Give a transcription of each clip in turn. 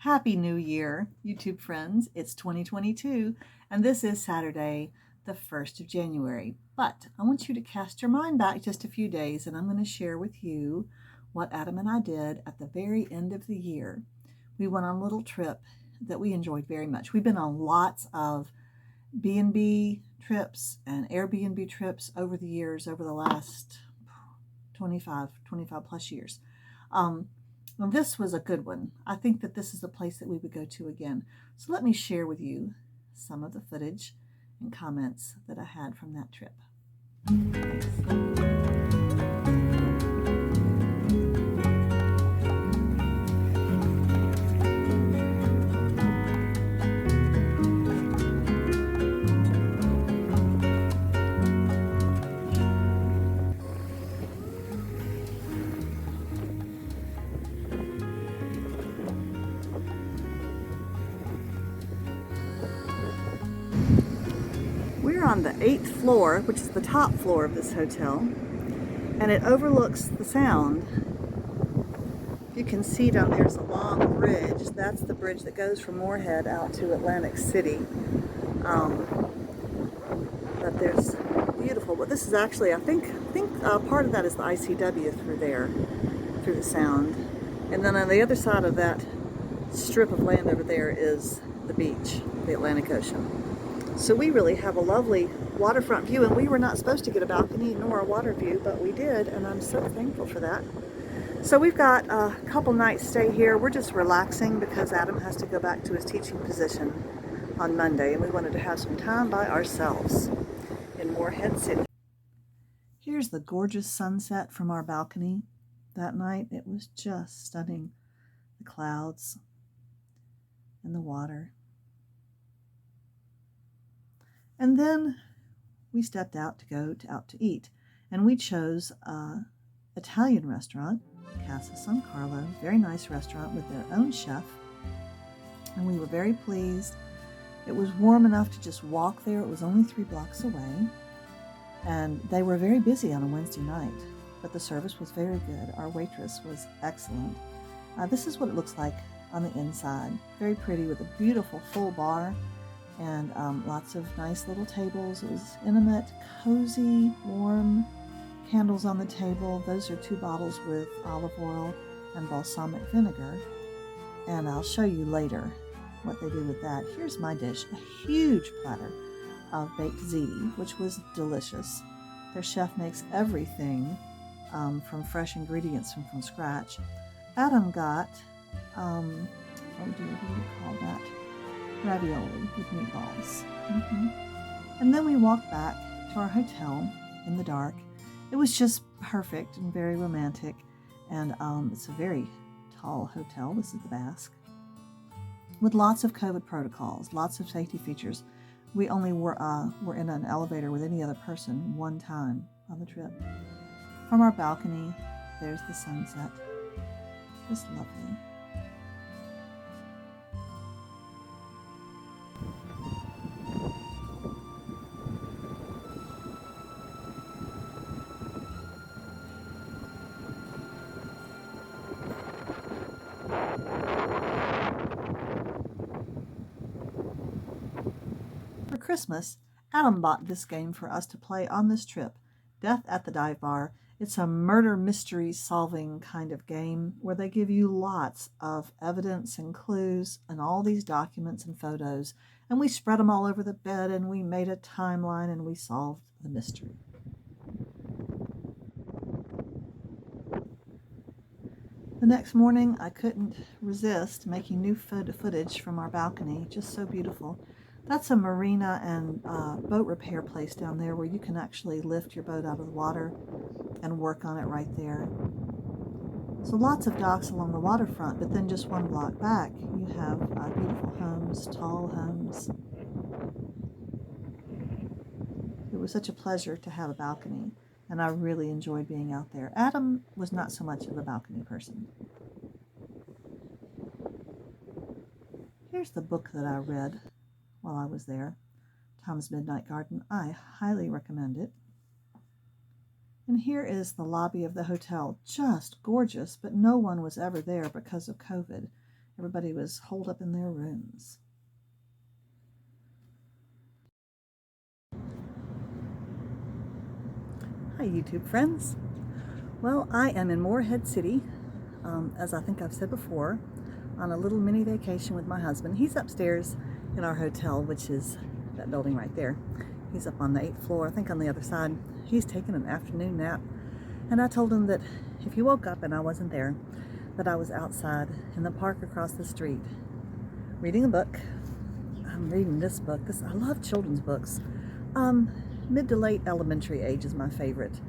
Happy New Year, YouTube friends. It's 2022, and this is Saturday, the 1st of January. But I want you to cast your mind back just a few days, and I'm going to share with you what Adam and I did at the very end of the year. We went on a little trip that we enjoyed very much. We've been on lots of B&B trips and Airbnb trips over the years, over the last 25 plus years. Well, this was a good one. I think that this is a place that we would go to again. So let me share with you some of the footage and comments that I had from that trip. We're on the 8th floor, which is the top floor of this hotel, and it overlooks the Sound. You can see down there's a long bridge. That's the bridge that goes from Morehead out to Atlantic City. But there's beautiful. But this is actually, I think part of that is the ICW through there, through the Sound, and then on the other side of that strip of land over there is the beach, the Atlantic Ocean. So we really have a lovely waterfront view, and we were not supposed to get a balcony nor a water view, but we did, and I'm so thankful for that. So we've got a couple nights stay here. We're just relaxing because Adam has to go back to his teaching position on Monday, and we wanted to have some time by ourselves in Morehead City. Here's the gorgeous sunset from our balcony. That night it was just stunning. The clouds and the water. And then we stepped out to go out to eat, and we chose an Italian restaurant, Casa San Carlo, very nice restaurant with their own chef, and we were very pleased. It was warm enough to just walk there. It was only 3 blocks away, and they were very busy on a Wednesday night, but the service was very good. Our waitress was excellent. This is what it looks like on the inside. Very pretty with a beautiful full bar, and lots of nice little tables. It was intimate, cozy, warm, candles on the table. Those are 2 bottles with olive oil and balsamic vinegar, and I'll show you later what they do with that. Here's my dish, a huge platter of baked ziti, which was delicious. Their chef makes everything from fresh ingredients from scratch. Adam got, oh dear, what do you call that? Ravioli with meatballs. And then we walked back to our hotel in the dark. It was just perfect and very romantic, and it's a very tall hotel. This is the Bask, with lots of COVID protocols, lots of safety features. We only were in an elevator with any other person one time on the trip. From our balcony, there's the sunset. Just lovely. For Christmas, Adam bought this game for us to play on this trip, Death at the Dive Bar. It's a murder mystery solving kind of game where they give you lots of evidence and clues and all these documents and photos, and we spread them all over the bed, and we made a timeline, and we solved the mystery. The next morning, I couldn't resist making new footage from our balcony, just so beautiful. That's a marina and boat repair place down there where you can actually lift your boat out of the water and work on it right there. So lots of docks along the waterfront, but then just 1 block back, you have beautiful homes, tall homes. It was such a pleasure to have a balcony, and I really enjoyed being out there. Adam was not so much of a balcony person. Here's the book that I read while I was there, Tom's Midnight Garden. I highly recommend it. And here is the lobby of the hotel, just gorgeous, but no one was ever there because of COVID. Everybody was holed up in their rooms. Hi, YouTube friends. Well, I am in Morehead City, as I think I've said before, on a little mini vacation with my husband. He's upstairs in our hotel, which is that building right there. He's up on the 8th floor, I think on the other side. He's taking an afternoon nap, and I told him that if he woke up and I wasn't there, that I was outside in the park across the street reading a book. I'm reading this book. I love children's books. Mid to late elementary age is my favorite,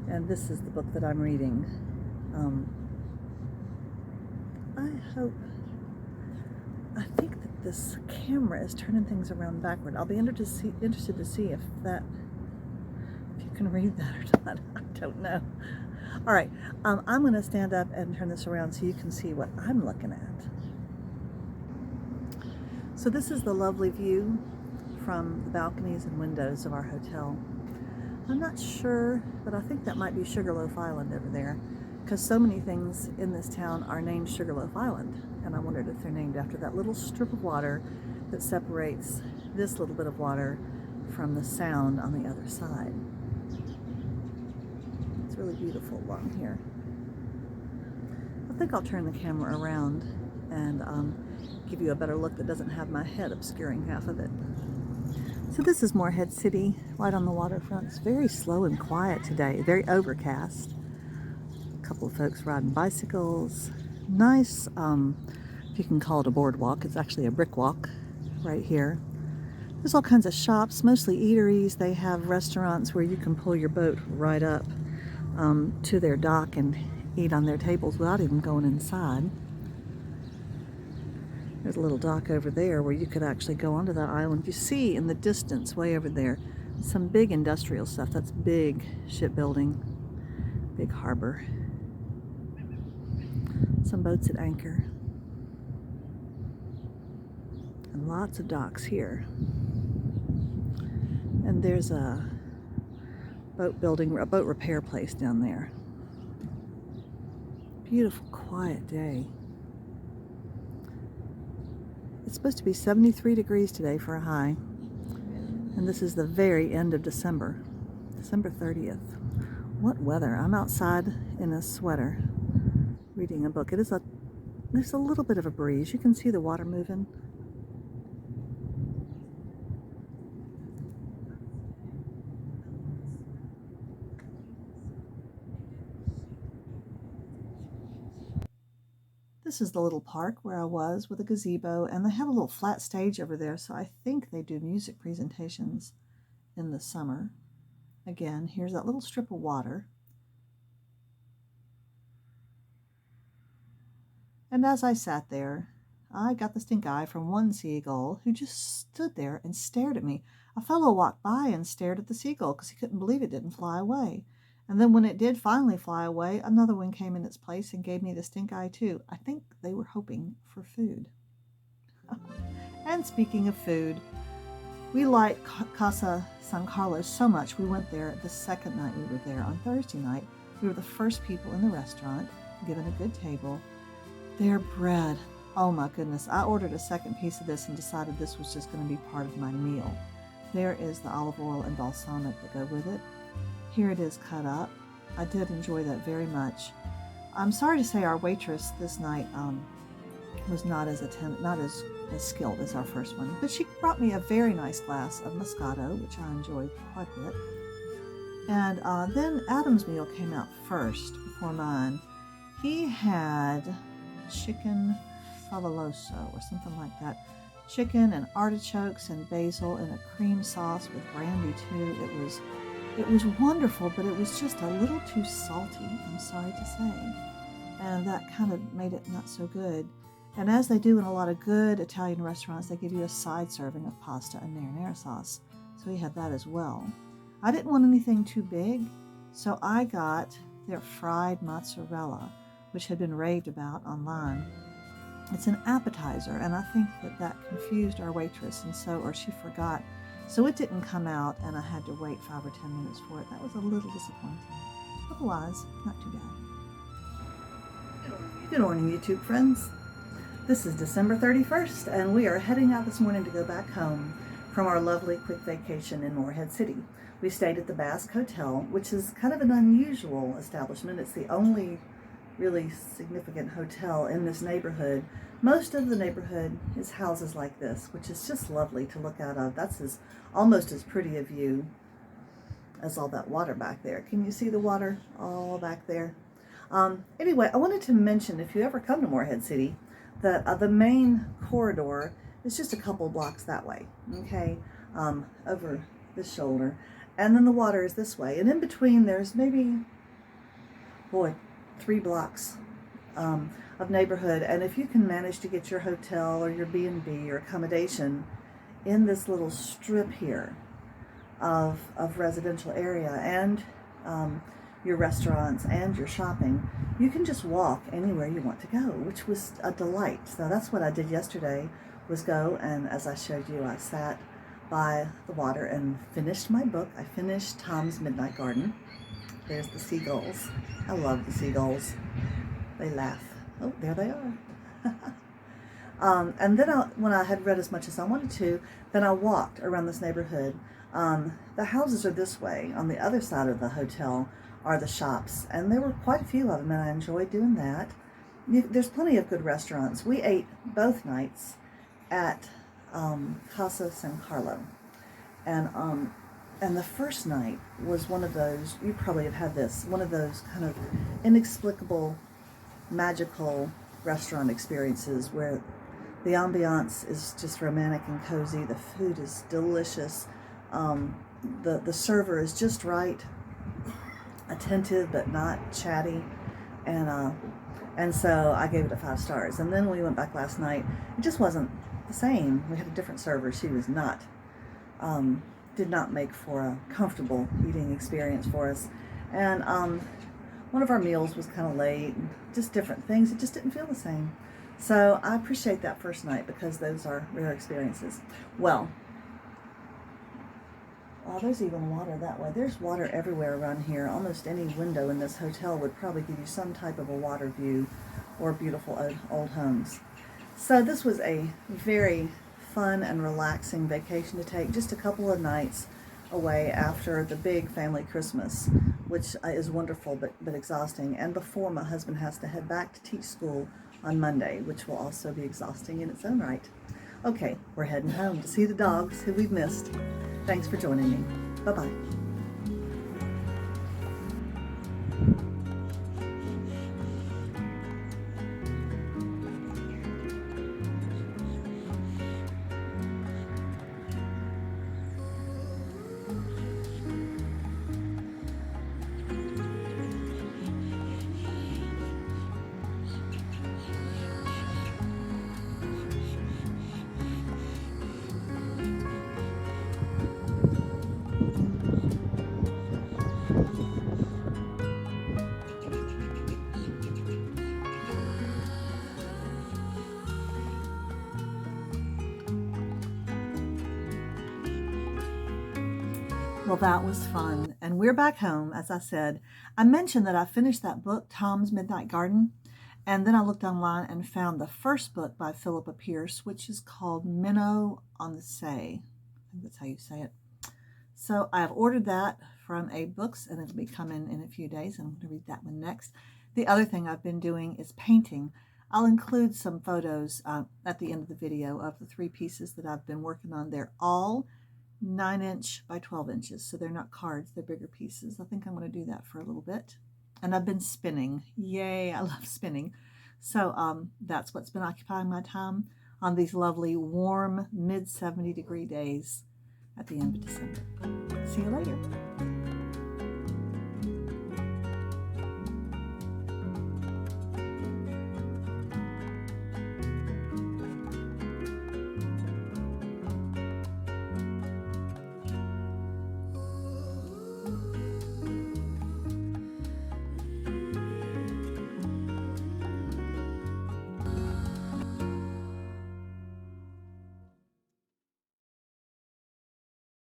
and this is the book that I'm reading. I think that this camera is turning things around backward. I'll be interested to see if you can read that or not. I don't know. All right, I'm going to stand up and turn this around so you can see what I'm looking at. So this is the lovely view from the balconies and windows of our hotel. I'm not sure, but I think that might be Sugarloaf Island over there, because so many things in this town are named Sugarloaf Island, and I wondered if they're named after that little strip of water that separates this little bit of water from the sound on the other side. It's really beautiful along here. I think I'll turn the camera around and give you a better look that doesn't have my head obscuring half of it. So this is Morehead City, right on the waterfront. It's very slow and quiet today, very overcast. A couple of folks riding bicycles. Nice, if you can call it a boardwalk, it's actually a brick walk right here. There's all kinds of shops, mostly eateries. They have restaurants where you can pull your boat right up to their dock and eat on their tables without even going inside. There's a little dock over there where you could actually go onto that island. You see in the distance way over there some big industrial stuff. That's big shipbuilding, big harbor. Some boats at anchor. And lots of docks here. And there's a boat repair place down there. Beautiful, quiet day. It's supposed to be 73 degrees today for a high, and this is the very end of December, December 30th. What weather. I'm outside in a sweater reading a book. There's a little bit of a breeze. You can see the water moving. This is the little park where I was with a gazebo, and they have a little flat stage over there, so I think they do music presentations in the summer. Again, here's that little strip of water. And as I sat there, I got the stink eye from one seagull who just stood there and stared at me. A fellow walked by and stared at the seagull because he couldn't believe it didn't fly away. And then when it did finally fly away, another one came in its place and gave me the stink eye too. I think they were hoping for food. And speaking of food, we liked Casa San Carlos so much we went there the second night we were there. On Thursday night, we were the first people in the restaurant, given a good table. Their bread, oh my goodness. I ordered a second piece of this and decided this was just going to be part of my meal. There is the olive oil and balsamic that go with it. Here it is cut up. I did enjoy that very much. I'm sorry to say our waitress this night was not as skilled as our first one, but she brought me a very nice glass of Moscato, which I enjoyed quite a bit. And then Adam's meal came out first before mine. He had chicken favoloso or something like that. Chicken and artichokes and basil in a cream sauce with brandy too. It was wonderful, but it was just a little too salty, I'm sorry to say. And that kind of made it not so good. And as they do in a lot of good Italian restaurants, they give you a side serving of pasta and marinara sauce. So we had that as well. I didn't want anything too big, so I got their fried mozzarella, which had been raved about online. It's an appetizer, and I think that confused our waitress, or she forgot. So it didn't come out, and I had to wait 5 or 10 minutes for it. That was a little disappointing. Otherwise, not too bad. Good morning, YouTube friends. This is December 31st, and we are heading out this morning to go back home from our lovely quick vacation in Morehead City. We stayed at the Bask Hotel, which is kind of an unusual establishment. It's the only really significant hotel in this neighborhood. Most of the neighborhood is houses like this, which is just lovely to look out of. That's almost as pretty a view as all that water back there. Can you see the water all back there? Anyway, I wanted to mention, if you ever come to Morehead City, that the main corridor is just a couple blocks that way, okay, over this shoulder, and then the water is this way, and in between there's maybe, 3 blocks of neighborhood. And if you can manage to get your hotel or your B&B or accommodation in this little strip here of residential area, and your restaurants and your shopping, you can just walk anywhere you want to go, which was a delight. So that's what I did yesterday, was go, and as I showed you, I sat by the water and finished my book. I finished Tom's Midnight Garden. There's the seagulls. I love the seagulls. They laugh. Oh, there they are. And then when I had read as much as I wanted to, then I walked around this neighborhood. The houses are this way. On the other side of the hotel are the shops, and there were quite a few of them, and I enjoyed doing that. There's plenty of good restaurants. We ate both nights at Casa San Carlo, and the first night was one of those, you probably have had this, one of those kind of inexplicable, magical restaurant experiences where the ambiance is just romantic and cozy. The food is delicious. The server is just right, attentive but not chatty, and so I gave it a 5 stars. And then when we went back last night, it just wasn't the same. We had a different server. She was not did not make for a comfortable eating experience for us, and one of our meals was kind of late, and just different things. It just didn't feel the same. So I appreciate that first night, because those are rare experiences. Well, there's even water that way. There's water everywhere around here. Almost any window in this hotel would probably give you some type of a water view, or beautiful old homes. So this was a very fun and relaxing vacation to take, just a couple of nights away after the big family Christmas, which is wonderful but exhausting, and before my husband has to head back to teach school on Monday, which will also be exhausting in its own right. Okay, we're heading home to see the dogs who we've missed. Thanks for joining me. Bye-bye. Well, that was fun. And we're back home, as I said. I mentioned that I finished that book, Tom's Midnight Garden, and then I looked online and found the first book by Philippa Pierce, which is called Minnow on the Say. I think that's how you say it. So I have ordered that from A Books, and it'll be coming in a few days, and I'm going to read that one next. The other thing I've been doing is painting. I'll include some photos at the end of the video of the 3 pieces that I've been working on. They're all 9" by 12 inches, so they're not cards, they're bigger pieces. I think I'm going to do that for a little bit. And I've been spinning. Yay, I love spinning. So that's what's been occupying my time on these lovely warm mid-70 degree days at the end of December. See you later.